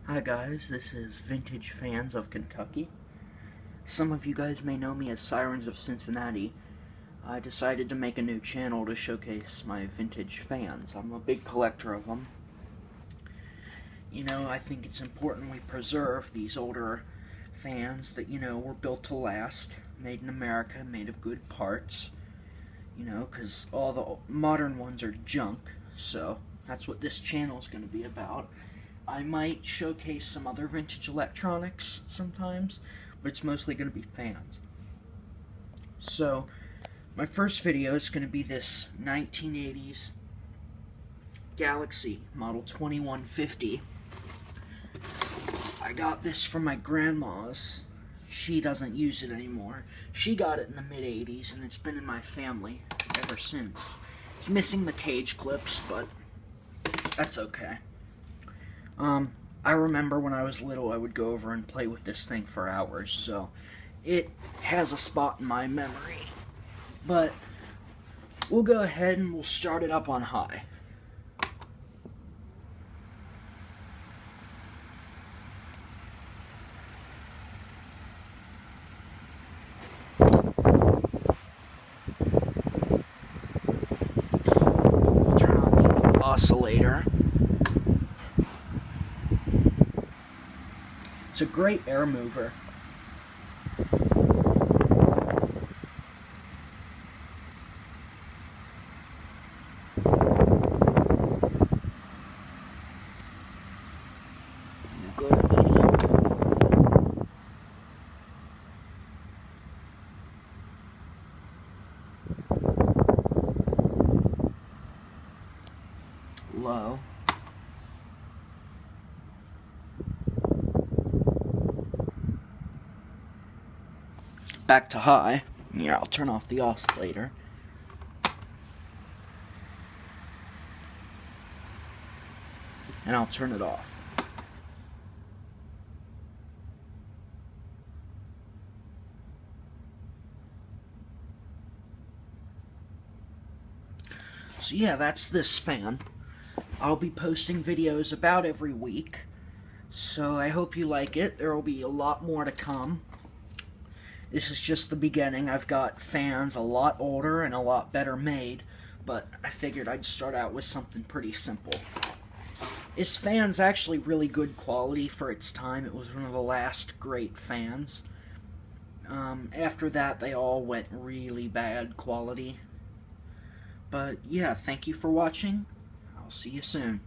Hi guys, this is Vintage Fans of Kentucky. Some of you guys may know me as Sirens of Cincinnati. I decided to make a new channel to showcase my vintage fans. I'm a big collector of them. You know, I think it's important we preserve these older fans that, were built to last, made in America, made of good parts. Because all the modern ones are junk, so that's what this channel is going to be about. I might showcase some other vintage electronics sometimes, but it's mostly going to be fans. So, my first video is going to be this 1980s Galaxy Model 2150. I got this from my grandma's. She doesn't use it anymore. She got it in the mid-80s, and it's been in my family ever since. It's missing the cage clips, but that's okay. I remember when I was little, I would go over and play with this thing for hours, so it has a spot in my memory. But we'll go ahead and we'll start it up on high. We'll turn on the oscillator. It's a great air mover. We'll go to medium. Low. Back to high. Here, I'll turn off the oscillator. And I'll turn it off. So yeah, that's this fan. I'll be posting videos about every week. So I hope you like it. There will be a lot more to come. This is just the beginning. I've got fans a lot older and a lot better made, but I figured I'd start out with something pretty simple. This fan's actually really good quality for its time. It was one of the last great fans. After that, they all went really bad quality. But yeah, thank you for watching. I'll see you soon.